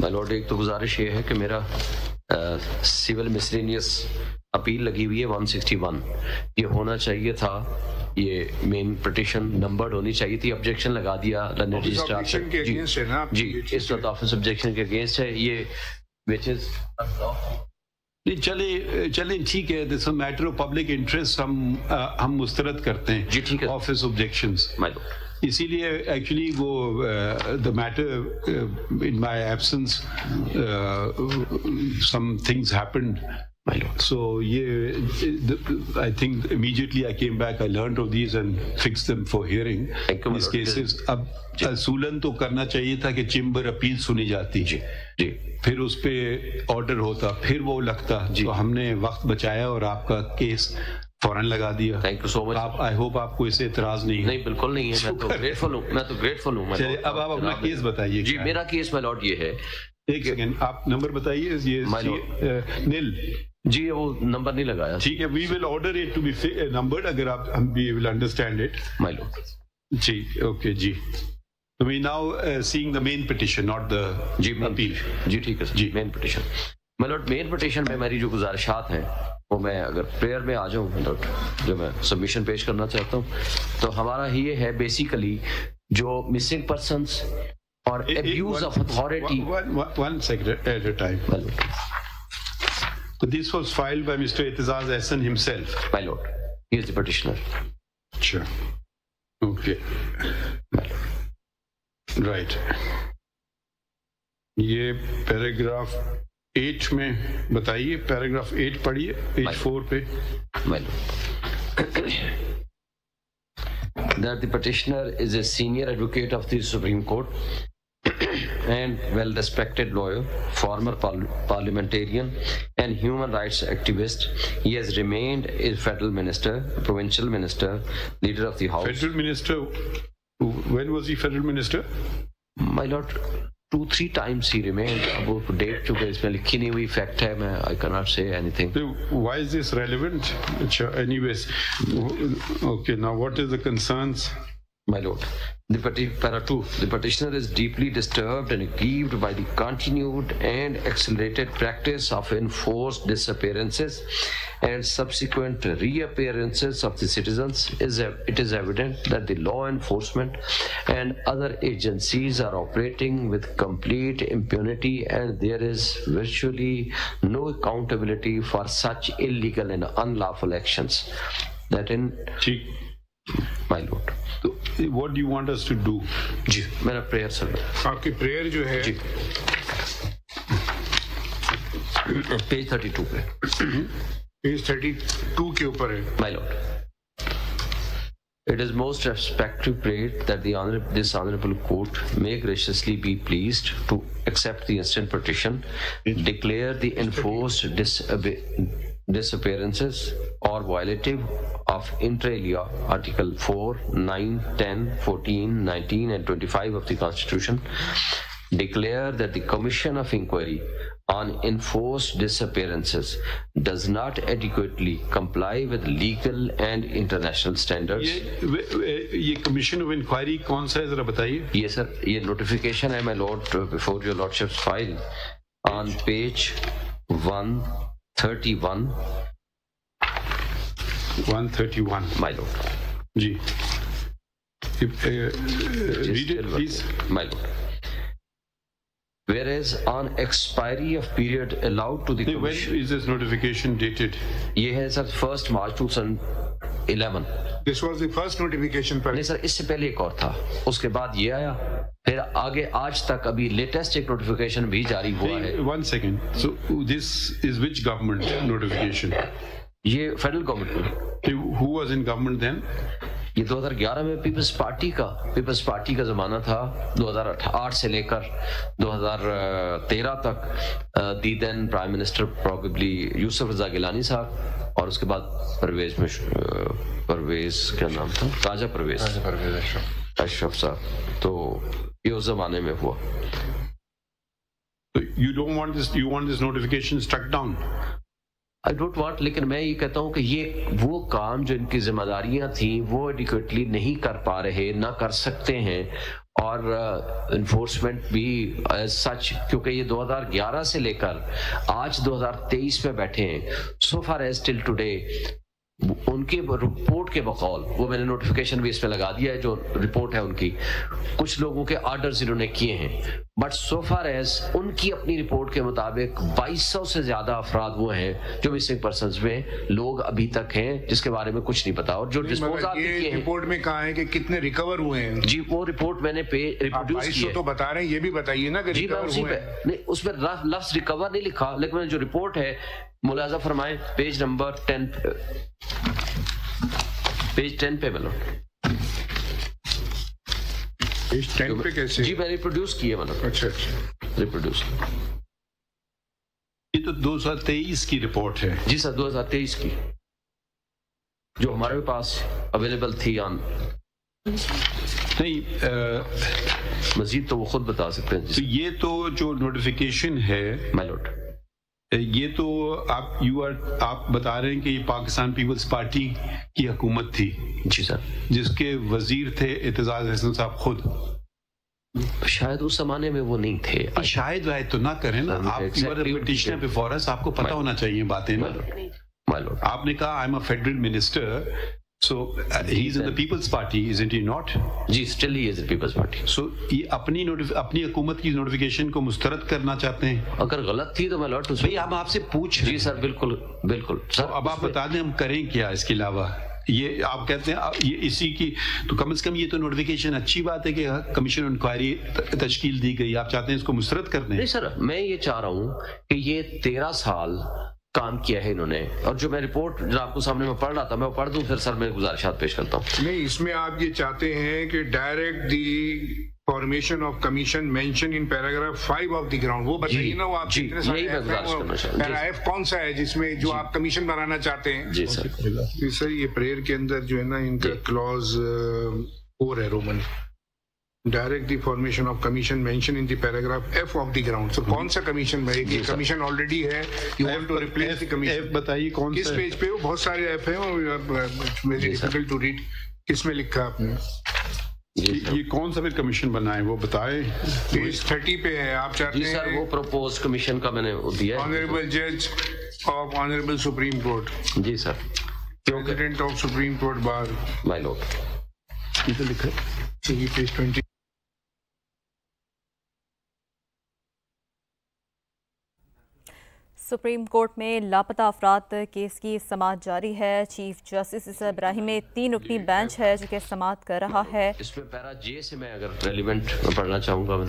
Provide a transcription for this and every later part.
مائی lord ایک تو گزارش یہ ہے کہ میرا سول مسلینیس اپیل لگی ہوئی ہے 161 یہ ہونا چاہیے تھا, یہ مین پٹیشن نمبرڈ ہونی چاہیے تھی. آبجیکشن لگا دیا لندن رجسٹرار سے. جی اس وقت آفس آبجیکشن کے اگینسٹ ہے یہ which is چلیں ٹھیک ہے, دس میٹر آف پبلک انٹرسٹ ہم مسترد کرتے ہیں. جی ٹھیک ہے آفس آبجیکشنز اسی لیے ایکچولی وہ the matter in my absence some things happened. So I think immediately I came back, I learned of these and fixed them for hearing these cases. اب اصولاً تو کرنا چاہیے تھا کہ چیمبر اپیل سنی جاتی, جی پھر اس پہ آرڈر ہوتا, پھر وہ لگتا. تو ہم نے وقت بچایا اور آپ کا کیس فوراً لگا دیا. Thank you so much. I hope آپ کو اس سے اعتراض نہیں ہے. نہیں بالکل نہیں ہے, میں تو گریٹفل ہوں. اب آپ اپنا کیس بتائیے. جی میرا کیس مائی لارڈ یہ ہے, ایک سیکنڈ آپ نمبر بتائیے. یہ نیل جی وہ نمبر نہیں لگایا. ٹھیک ہے, we will order it to be numbered اگر آپ ہم we will understand it my lord. جی اوکے جی. So we now seeing the main petition, not the appeal. جی ٹھیک ہے جی مین پٹیشن. مائی لارڈ مین پٹیشن میں میری جو گزارشات ہیں وہ میں اگر پریئر میں آ جاؤں مائی لارڈ, جو میں سبمیشن پیش کرنا چاہتا ہوں, تو ہمارا یہ ہے بیسیکلی جو مسنگ پرسنس اور abuse of authority. One second at a time. So this was filed by Mr. Itizaz Ahsan himself. My lord, he is the petitioner. Sure. Okay. Right. یہ پیراگراف 8 میں بتائیے, پیراگراف 8 پڑھیے page 4 پہ. My lord. That the petitioner is a senior advocate of the Supreme Court and well-respected lawyer, former parliamentarian and human rights activist. He has remained a federal minister, provincial minister, leader of the House. Federal minister? When was he federal minister? My lord, 2-3 times he remained. اب date چونکہ اس میں لکھی نہیں ہوئی fact ہے, میں I cannot say anything. Why is this relevant? Anyways, okay, now what is the concerns? My lord, para 2, the petitioner is deeply disturbed and aggrieved by the continued and accelerated practice of enforced disappearances and subsequent reappearances of the citizens. It is evident that the law enforcement and other agencies are operating with complete impunity and there is virtually no accountability for such illegal and unlawful actions. That in my lord. What do you want us to do? جی میرا prayer سر. آپ کی prayer جو ہے جی page 32 پہ, page 32 کے اوپر ہے. My lord, it is most respectful prayed that this honorable court may graciously be pleased to accept the instant petition, declare the enforced disappearances or violative of inter alia Article 4, 9, 10, 14, 19 and 25 of the Constitution, declare that the Commission of Inquiry on enforced disappearances does not adequately comply with legal and international standards. یہ commission of inquiry کون سا ہے ذرا بتائیے. یہ سر یہ notification ہے my lord before your lordship's file on page 131. 131 my lord. جی read it please. My lord, whereas on expiry of period allowed to the commission. When is this notification dated? یہ ہے سر 1 March 2011. This was the first notification. نہیں سر اس سے پہلے ایک اور تھا, اس کے بعد یہ آیا, پھر آگے آج تک ابھی لیٹسٹ ایک نوٹیفیکیشن بھی جاری ہوا ہے. One second. So this is which government notification? یہ فیڈرل گورنمنٹ میں. Who was in government then? یہ 2011 میں پیپلز پارٹی کا زمانہ تھا. 2008 سے لے کر 2013 تک دی دین پرائم منسٹر پروبیبلی یوسف رضا گیلانی صاحب, اور اس کے بعد پرویز کیا نام تھا, راجہ پرویز اشرف صاحب. تو یہ اس زمانے میں ہوا. You don't want this, you want this notification struck down? I don't want, لیکن میں یہ کہتا ہوں کہ یہ وہ کام جو ان کی ذمہ داریاں تھیں وہ ایڈیکویٹلی نہیں کر پا رہے, نہ کر سکتے ہیں, اور انفورسمنٹ بھی ایز سچ، کیونکہ یہ 2011 سے لے کر آج 2023 میں بیٹھے ہیں. سو far as till today in کی رپورٹ کے بقول، وہ میں نے نوٹیفیکیشن بھی اس پہ لگا دیا ہے، جو رپورٹ ہے ان کی، کچھ لوگوں کے آرڈرز انہوں نے کیے ہیں، بٹ سو فار ایز ان کی اپنی رپورٹ کے مطابق 2200 سے زیادہ افراد وہ ہیں جو مسنگ پرسنز میں لوگ ابھی تک ہیں جس کے بارے میں کچھ نہیں پتا. اور جو ڈسپوزات کیے ہیں رپورٹ میں کہا ہے کہ کتنے ریکور ہوئے ہیں. جی وہ رپورٹ میں نے ریپروڈیوس کی ہے. تو بتا رہے ہیں، یہ بھی بتائیے نا کہ جی میں اسی پہ نہیں، اس میں لفظ ریکور نہیں لکھا، لیکن میں جو رپورٹ ہے ملاحظہ فرمائیں پیج نمبر 10 پہ ملو. پیج 10 پہ کیسے؟ جی میں ریپروڈیوس کی ہے مطلب. اچھا ریپروڈیوس. یہ تو 2023 کی رپورٹ ہے. جی سر 2023 کی جو ہمارے پاس اویلیبل تھی. نہیں مزید تو وہ خود بتا سکتے ہیں. تو یہ تو جو نوٹیفیکیشن ہے میلوٹ، یہ تو آپ بتا رہے ہیں کہ یہ پاکستان پیپلز پارٹی کی حکومت تھی. جی سر. جس کے وزیر تھے اعتزاز احسن صاحب خود. شاید اس زمانے میں وہ نہیں تھے. شاید واحد تو نہ کریں نا آپ. پٹیشنر بیفور اس، آپ کو پتہ ہونا چاہیے باتیں نا. آپ نے کہا I am a federal minister. So he is in the People's Party, isn't he not? G still he is in the People's Party. So یہ اپنی حکومت کی نوٹیفیکیشن کو مسترد کرنا چاتے ہیں. اگر غلط تھی تو میں لوٹ بھائی ہم آپ سے پوچھ رہے ہیں. جی سر بالکل بالکل سر. اب آپ بتا دیں ہم کریں کیا اس کے علاوہ. یہ آپ کہتے ہیں یہ اسی کی تو کم از کم یہ تو نوٹیفیکیشن اچھی بات ہے کہ کمیشن انکوائری تشکیل دی گئی. آپ چاہتے ہیں اس کو مسترد کر دیں؟ نہیں سر، میں یہ چاہ رہا ہوں کہ یہ 13 سال کام کیا ہے انہوں نے، اور جو میں رپورٹ جو آپ کو سامنے میں پڑھ رہا تھا میں وہ پڑھ دوں پھر سر میں گزارشات پیش کرتا ہوں. نہیں، اس میں آپ یہ چاہتے ہیں کہ direct the formation of commission mention in paragraph 5 of the ground. وہ بتائیے نا وہ آپ کتنے سارے پیراگراف کون سا ہے جس میں جو آپ کمیشن بنانا چاہتے ہیں. جی سر. جی سر یہ پریئر کے اندر جو ہے نا ان کا کلوز 4 ہے Roman. Direct the formation of commission mention in the paragraph F of the ground. کون سا کمیشن میں یہ کمیشن آلریڈی ہے، you want to replace the commission. بتائیے کون سا کس پیج پہ؟ وہ بہت سارے ایف ہیں اور ویری ڈیفیکلٹ ٹو ریڈ. کس میں لکھا آپ نے؟ یہ کون سا پھر کمیشن بنا ہے وہ بتائیں. پیج 30 پہ ہے. آپ چاہتے ہیں سر وہ پروپوز کمیشن کا میں نے دیا ہے. آنریبل جج آف آنریبل سپریم کورٹ. جی sir. President of supreme court bar. My lord. یہ تو لکھا ہے. یہ پیج 20. سپریم کورٹ میں لاپتہ افراد کیس کی سماعت جاری ہے. چیف جسٹس ابراہیم میں 3 رکنی بینچ ہے جو کہ سماعت کر رہا ہے. اس میں پیرا جے سے میں اگر ریلیونٹ پڑھنا چاہوں گا.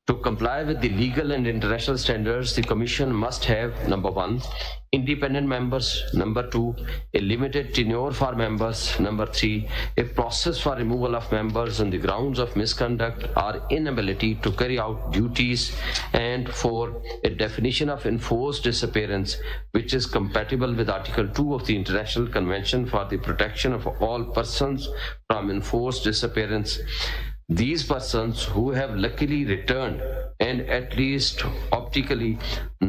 To comply with the legal and international standards, the Commission must have, number 1, independent members, number 2, a limited tenure for members, number 3, a process for removal of members on the grounds of misconduct or inability to carry out duties, and 4, a definition of enforced disappearance which is compatible with Article 2 of the International Convention for the Protection of All Persons from Enforced Disappearance. These persons who have luckily returned and at least optically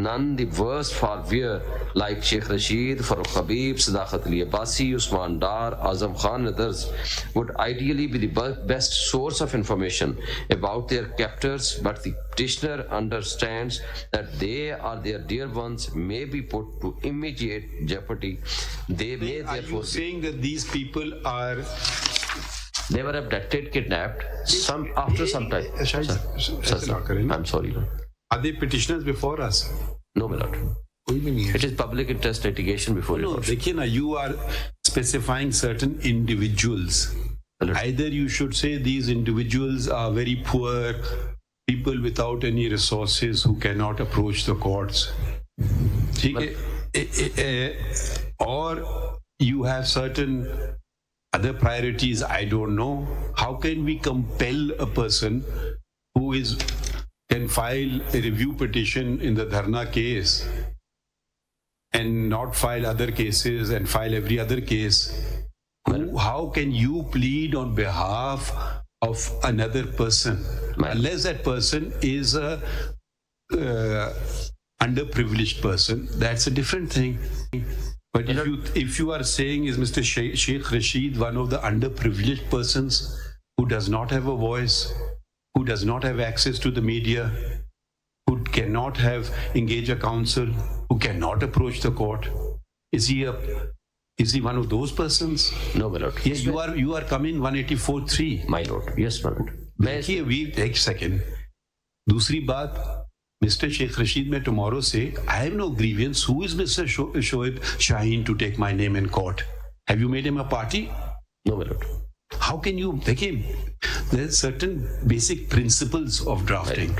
none the worse for wear, like Sheikh Rashid, Farooq Habib, Sadaqat Ali Abbasi, Usman Dar, Azam Khan and others, would ideally be the best source of information about their captors, but the petitioner understands that they or their dear ones may be put to immediate jeopardy. They may therefore... Are you saying that these people are... They were abducted, kidnapped, after some time. Sir, I'm sorry. Are they petitioners before us? No, my lord. It is public interest litigation before you. No, dekhiye na, you are specifying certain individuals. Either you should say these individuals are very poor, people without any resources who cannot approach the courts. Or you have certain other priorities. I don't know. How can we compel a person who can file a review petition in the Dharna case and not file other cases and file every other case? How can you plead on behalf of another person unless that person is a underprivileged person? That's a different thing. But if you are saying is Mr. Sheikh Rashid one of the underprivileged persons who does not have a voice, who does not have access to the media, who cannot engage a counsel, who cannot approach the court? Is he one of those persons? No, my lord. Yes, you are coming 184(3. My lord. Yes, my lord. देखिए, एक second. दूसरी बात, Mr. Sheikh Rashid, मैं tomorrow say, I have no grievance. Who is Mr. Shoaib Shaheen to take my name in court? Have you made him a party? No, my lord. How can you? There are certain basic principles of drafting.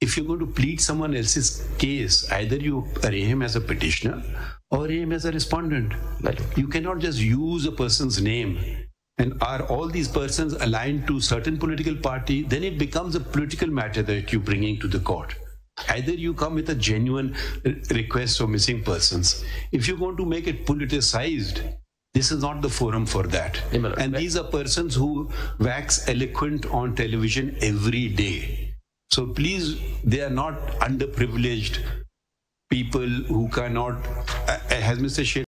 If you're going to plead someone else's case, either you array him as a petitioner or array him as a respondent. You cannot just use a person's name. And are all these persons aligned to certain political party? Then it becomes a political matter that you're bringing to the court. Either you come with a genuine request for missing persons. If you're going to make it politicized, this is not the forum for that. And these are persons who wax eloquent on television every day. So please, they are not underprivileged people who cannot, as Mr. Sheikh